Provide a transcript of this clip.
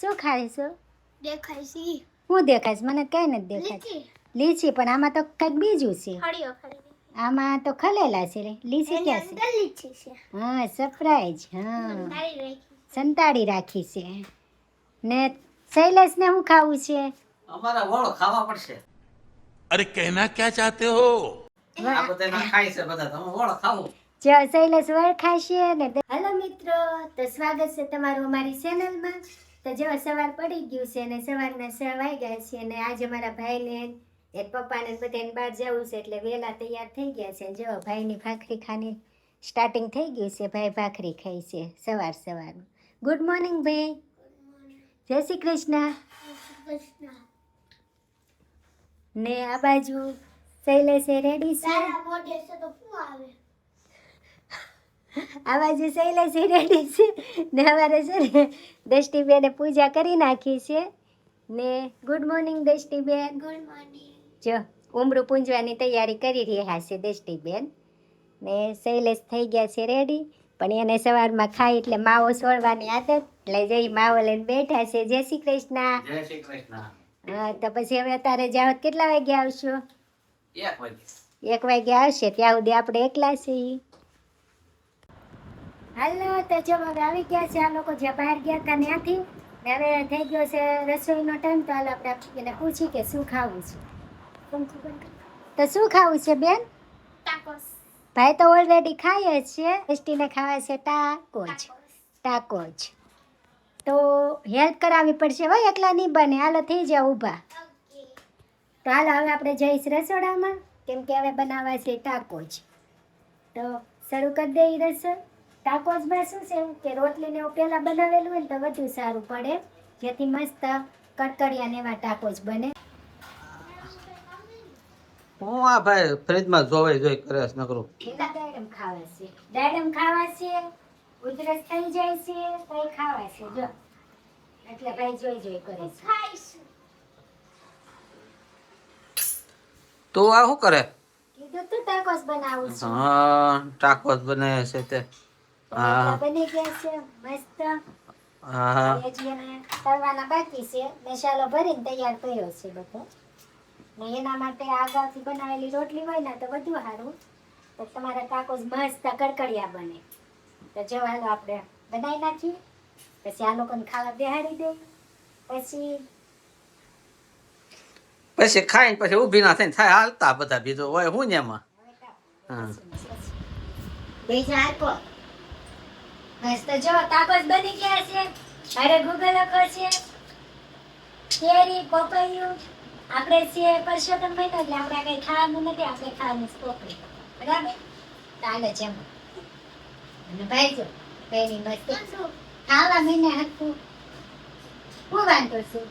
શું ખાઈશું? દેખાય છે હું દેખાઈશ? મને કઈ નથી દેખાય. લીચી, પણ આમાં તો કંઈક બીજું છે. ખડીઓ ખડી આમાં તો ખલેલા છે રે. લીચી ક્યાં છે? અંદર લીચી છે હા, સરપ્રાઈઝ. હા, તારી રાખી સંતાડી રાખી છે. ને શૈલેષને શું ખાવું છે? અમારા વળો ખાવા પડશે. अरे कहना क्या चाहते हो? આ બધા ખાય છે બધા, તમે વળો ખાવું. જો શૈલેષ વળ ખાશે ને. હેલો મિત્રો, તો સ્વાગત છે તમારું અમારી ચેનલમાં. તો જો સવાર પડી ગયું છે ને સવારના 6 વાગ્યા છે ને આજે મારા ભાઈને એ પપ્પાને બધાને બહાર જવું છે એટલે વહેલા તૈયાર થઈ ગયા છે. જો ભાઈની ભાખરી ખાની સ્ટાર્ટિંગ થઈ ગયું છે. ભાઈ ભાખરી ખાઈ છે સવારમાં. ગુડ મોર્નિંગ ભાઈ. જય શ્રી કૃષ્ણ. ને આ બાજુ શૈલેષ રેડી છે. તારા મોઢે છે તો શું આવે આ બાજુ શૈલેષ રેડી છે ને અમારે છે ને દ્રષ્ટિબેને પૂજા કરી નાખી છે ને ગુડ મોર્નિંગ દ્રષ્ટિબેન. ગુડ મોર્નિંગ જો ઉમરું પૂંજવાની તૈયારી કરી રહ્યા છે દ્રષ્ટિબેન ને શૈલેષ થઈ ગયા છે રેડી. પણ એને સવારમાં ખાઈ એટલે માવો સોળવાની આદત એટલે જઈ માવો લઈને બેઠા છે. જય શ્રી કૃષ્ણ. જય શ્રી કૃષ્ણ. હા, તો પછી હવે અત્યારે જાઓ કેટલા વાગે આવશો? 1 વાગે. 1 વાગે આવશે. ત્યાં સુધી આપણે એકલા છીએ. હાલો, તો જો હવે આવી ગયા છે આ લોકો જે બહાર ગયા હતા ત્યાંથી. ને હવે થઈ ગયો છે રસોઈનો ટાઈમ. તો હાલ આપણે એને પૂછી કે શું ખાવું છે. તો શું ખાવું છે બેન? ટાકોસ ભાઈ તો ઓલરેડી ખાય જ છે. ટેસ્ટીને ખાવા છે ટાકોજ. તો હેલ્પ કરાવવી પડશે હો, એકલા નહીં બને. હાલો થઈ જાવ ઊભા. તો હાલો હવે આપણે જઈશ રસોડામાં કેમ કે હવે બનાવવા છે ટાકોજ. તો શરૂ કરી દઈએ રસોઈ. ટાકોજમાં શું છે કે રોટલીને એવું પહેલાં બનાવેલું હોય ને તો વધુ સારું પડે, જેથી મસ્ત કડકડિયા ને એવા ટાકોજ બને. હું આ ભાઈ ફ્રીજમાં જોઈ કરે છે નકરું. એના દાડમ ખાવા છે, ઉધરસ થઈ જાય છે તો એ ખાવા છે. જો એટલે ભાઈ જોઈ કરે છે. ખાઈશું તો આ શું કરે? કીધું તું ટાકોસ બનાવું છું. હા, ટાકોસ બનાવે છે તે. રોટલા બની ગયા છે મસ્ત. હા, હજી એને તળવાના બાકી છે. મસાલો ભરીને તૈયાર કર્યો છે બધો. ને એના માટે અગાઉથી બનાવેલી રોટલી હોય ને તો વધુ સારું. તો તમારા ટાકોસ મસ્ત કડકડિયા બને. તો જો હાલો આપણે બનાવી નાખીએ, પછી આ લોકોને ખાવા બેહાડી દે. પછી ખાઈને પછી ઊભી ના થઈને થાય હાલતા બધા. બીજું હોય હું ને એમાં. હા, બીજા હાકો મસ્ત જો ટાકોસ બની ગયા છે. અરે ગૂગલ લખો છે કેરી પપૈયું. આપણે છે પરસોત્તમ મહિનો એટલે આપણે કઈ ખાવાનું નથી. આપણે ખાવાનું છે પોપડી. બરાબર? ચાલે છે એમ. અને ભાઈ જો ભાઈની મસ્ત ખાવા મહિને હતું. હું વાંધો છું